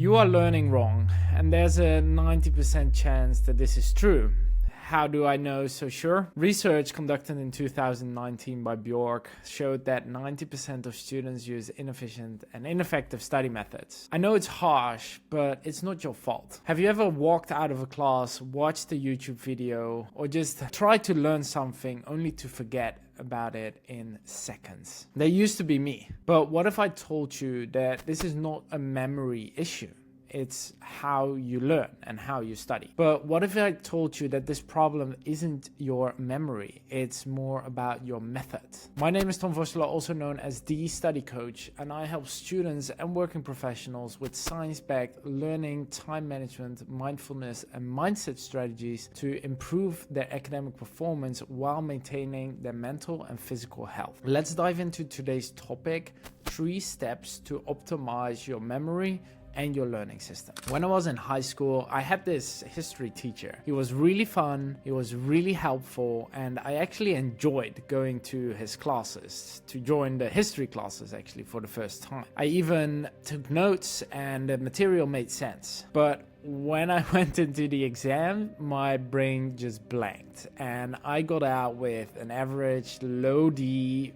You are learning wrong, and there's a 90% chance that this is true. How do I know so sure? Research conducted in 2019 by Bjork showed that 90% of students use inefficient and ineffective study methods. I know it's harsh, but it's not your fault. Have you ever walked out of a class, watched a YouTube video, or just tried to learn something only to forget about it in seconds? That used to be me. But what if I told you that this is not a memory issue? It's how you learn and how you study. But what if I told you that this problem isn't your memory, it's more about your method? My name is Tom Vosselaar, also known as the Study Coach, and I help students and working professionals with science-backed learning, time management, mindfulness, and mindset strategies to improve their academic performance while maintaining their mental and physical health. Let's dive into today's topic: 3 steps to optimize your memory and your learning system. When I was in high school, I had this history teacher. He was really fun, he was really helpful, and I actually enjoyed going to his classes, to join the history classes actually for the first time. I even took notes and the material made sense. But when I went into the exam, my brain just blanked, and I got out with an average low D,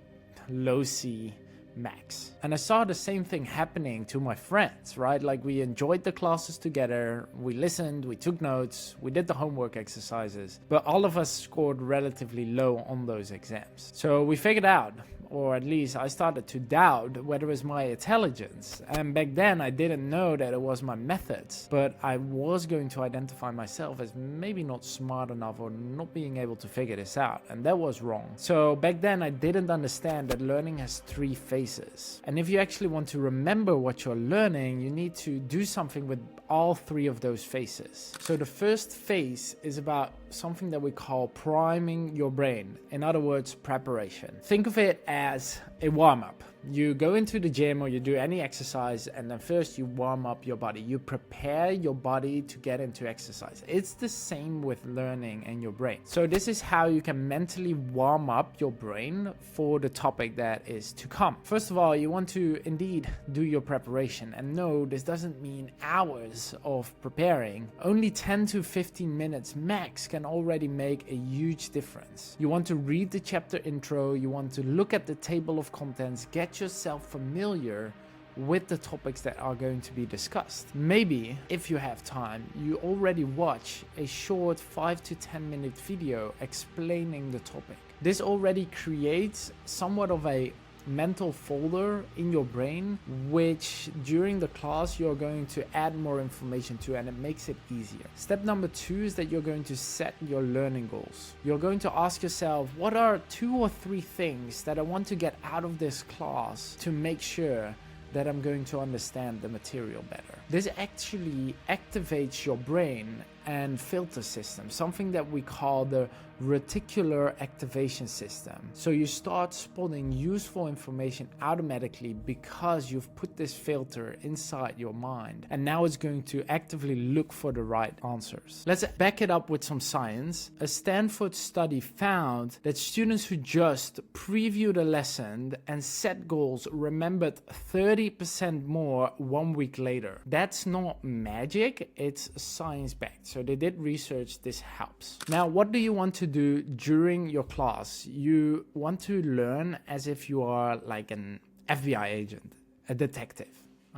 low C max. And I saw the same thing happening to my friends, right? Like, we enjoyed the classes together, we listened, we took notes, we did the homework exercises, but all of us scored relatively low on those exams. So we figured out, or at least I started to doubt whether it was my intelligence. And back then I didn't know that it was my methods, but I was going to identify myself as maybe not smart enough or not being able to figure this out, and that was wrong. So back then I didn't understand that learning has 3 phases. And if you actually want to remember what you're learning, you need to do something with all 3 of those phases. So the first phase is about something that we call priming your brain. In other words, preparation. Think of it as a warm-up. You go into the gym or you do any exercise, and then first you warm up your body. You prepare your body to get into exercise. It's the same with learning and your brain. So this is how you can mentally warm up your brain for the topic that is to come. First of all, you want to indeed do your preparation. And no, this doesn't mean hours of preparing. Only 10 to 15 minutes max can already make a huge difference. You want to read the chapter intro, you want to look at the table of contents, get yourself familiar with the topics that are going to be discussed. Maybe, if you have time, you already watch a short 5 to 10 minute video explaining the topic. This already creates somewhat of a mental folder in your brain, which during the class you're going to add more information to, and it makes it easier. Step number 2 is that you're going to set your learning goals. You're going to ask yourself, what are 2 or 3 things that I want to get out of this class to make sure that I'm going to understand the material better? This actually activates your brain and filter system, something that we call the reticular activation system. So you start spotting useful information automatically because you've put this filter inside your mind, and now it's going to actively look for the right answers. Let's back it up with some science. A Stanford study found that students who just previewed a lesson and set goals remembered 30% more 1 week later. That's not magic, it's science-backed. So they did research, this helps. Now, what do you want to do during your class? You want to learn as if you are like an FBI agent, a detective,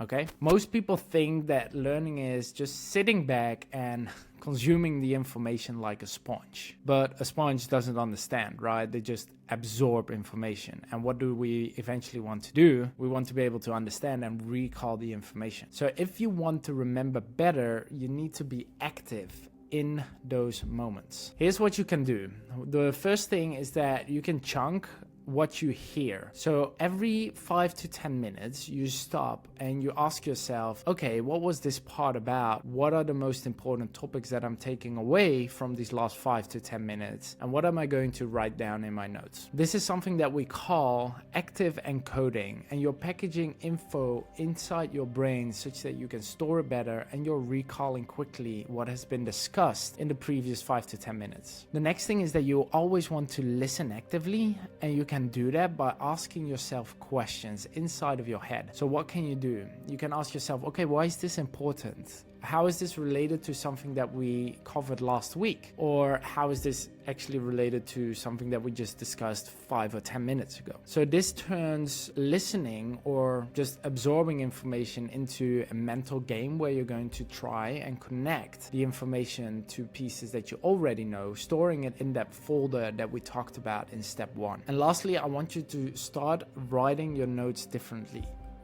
okay? Most people think that learning is just sitting back and consuming the information like a sponge. But a sponge doesn't understand, right? They just absorb information. And what do we eventually want to do? We want to be able to understand and recall the information. So if you want to remember better, you need to be active in those moments. Here's what you can do. The first thing is that you can chunk what you hear. So every 5 to 10 minutes, you stop and you ask yourself, okay, what was this part about? What are the most important topics that I'm taking away from these last 5 to 10 minutes? And what am I going to write down in my notes? This is something that we call active encoding, and you're packaging info inside your brain such that you can store it better and you're recalling quickly what has been discussed in the previous 5 to 10 minutes. The next thing is that you always want to listen actively, and you can can do that by asking yourself questions inside of your head. So what can you do? You can ask yourself, okay, why is this important? How is this related to something that we covered last week? Or how is this actually related to something that we just discussed 5 or 10 minutes ago? So this turns listening or just absorbing information into a mental game where you're going to try and connect the information to pieces that you already know, storing it in that folder that we talked about in step 1. And lastly, I want you to start writing your notes differently.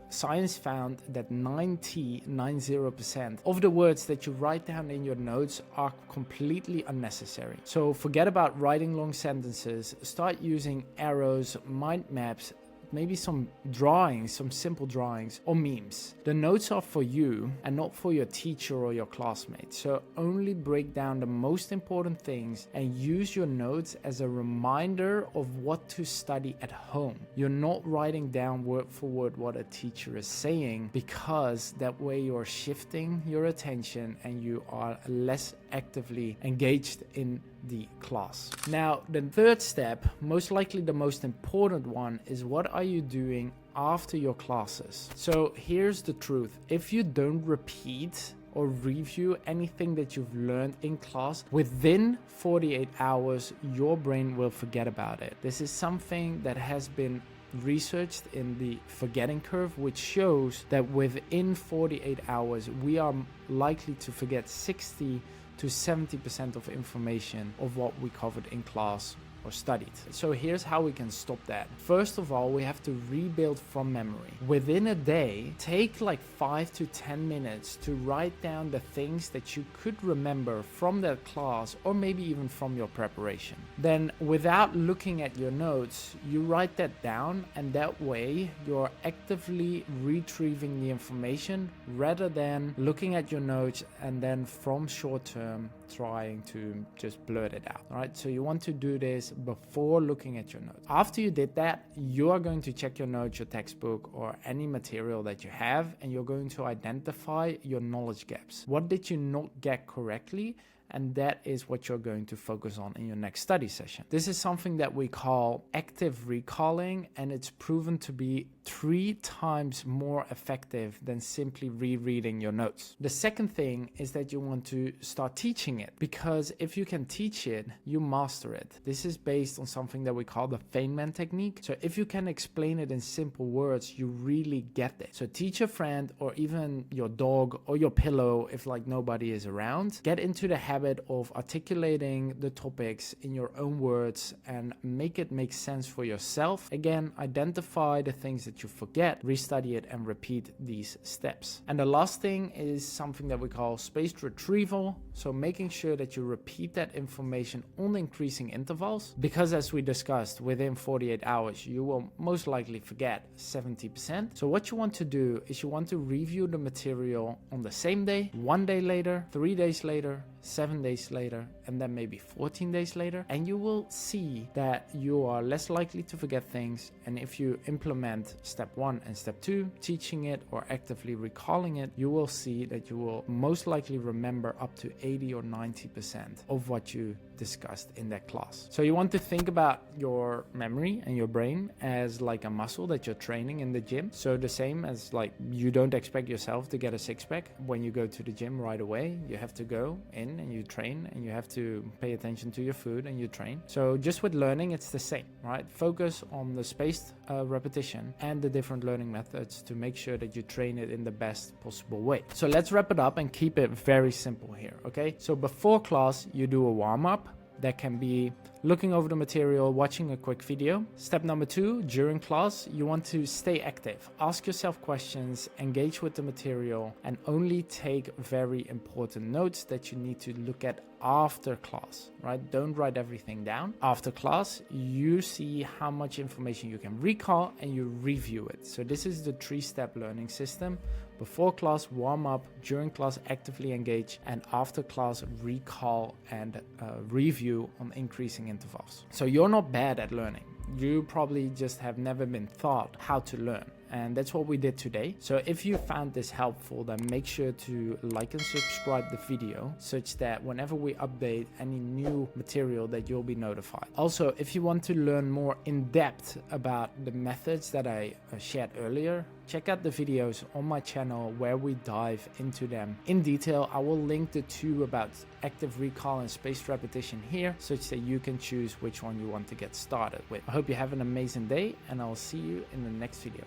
Science found that 90% of the words that you write down in your notes are completely unnecessary. So forget about writing long sentences, start using arrows, mind maps, maybe some drawings, some simple drawings or memes. The notes are for you and not for your teacher or your classmates. So only break down the most important things and use your notes as a reminder of what to study at home. You're not writing down word for word what a teacher is saying, because that way you're shifting your attention and you are less actively engaged in the class. Now, the third step, most likely the most important one, is what are you doing after your classes? So here's the truth. If you don't repeat or review anything that you've learned in class, within 48 hours, your brain will forget about it. This is something that has been researched in the forgetting curve, which shows that within 48 hours, we are likely to forget 60 to 70% of information of what we covered in class or studied. So here's how we can stop that. First of all, we have to rebuild from memory. Within a day, take like 5 to 10 minutes to write down the things that you could remember from that class or maybe even from your preparation. Then without looking at your notes, you write that down, and that way you're actively retrieving the information rather than looking at your notes and then from short term trying to just blurt it out. All right, so you want to do this before looking at your notes. After you did that, you are going to check your notes, your textbook, or any material that you have, and you're going to identify your knowledge gaps. What did you not get correctly? And that is what you're going to focus on in your next study session. This is something that we call active recalling, and it's proven to be 3 times more effective than simply rereading your notes. The second thing is that you want to start teaching it, because if you can teach it, you master it. This is based on something that we call the Feynman technique. So if you can explain it in simple words, you really get it. So teach a friend or even your dog or your pillow if like nobody is around. Get into the habit of articulating the topics in your own words and make it make sense for yourself. Again, identify the things that you forget, restudy it, and repeat these steps. And the last thing is something that we call spaced retrieval. So making sure that you repeat that information on increasing intervals, because as we discussed, within 48 hours, you will most likely forget 70%. So what you want to do is you want to review the material on the same day, 1 day later, 3 days later, 7 days later, and then maybe 14 days later, and you will see that you are less likely to forget things. And if you implement step 1 and step 2, teaching it or actively recalling it, you will see that you will most likely remember up to 80 or 90% of what you discussed in that class. So you want to think about your memory and your brain as like a muscle that you're training in the gym. So the same as like you don't expect yourself to get a six-pack when you go to the gym right away. You have to go in and you train, and you have to pay attention to your food and you train. So just with learning, it's the same, right? Focus on the spaced repetition and the different learning methods to make sure that you train it in the best possible way. So let's wrap it up and keep it very simple here, okay? So before class, you do a warm-up. That can be looking over the material, watching a quick video. Step number 2, during class, you want to stay active. Ask yourself questions, engage with the material, and only take very important notes that you need to look at after class, right? Don't write everything down. After class, you see how much information you can recall and you review it. So this is the 3-step learning system. Before class, warm up. During class, actively engage. And after class, recall and review on increasing intervals. So you're not bad at learning. You probably just have never been taught how to learn. And that's what we did today. So if you found this helpful, then make sure to like and subscribe the video, such that whenever we update any new material that you'll be notified. Also, if you want to learn more in depth about the methods that I shared earlier, check out the videos on my channel where we dive into them in detail. I will link the two about active recall and spaced repetition here, such that you can choose which one you want to get started with. I hope you have an amazing day, and I'll see you in the next video.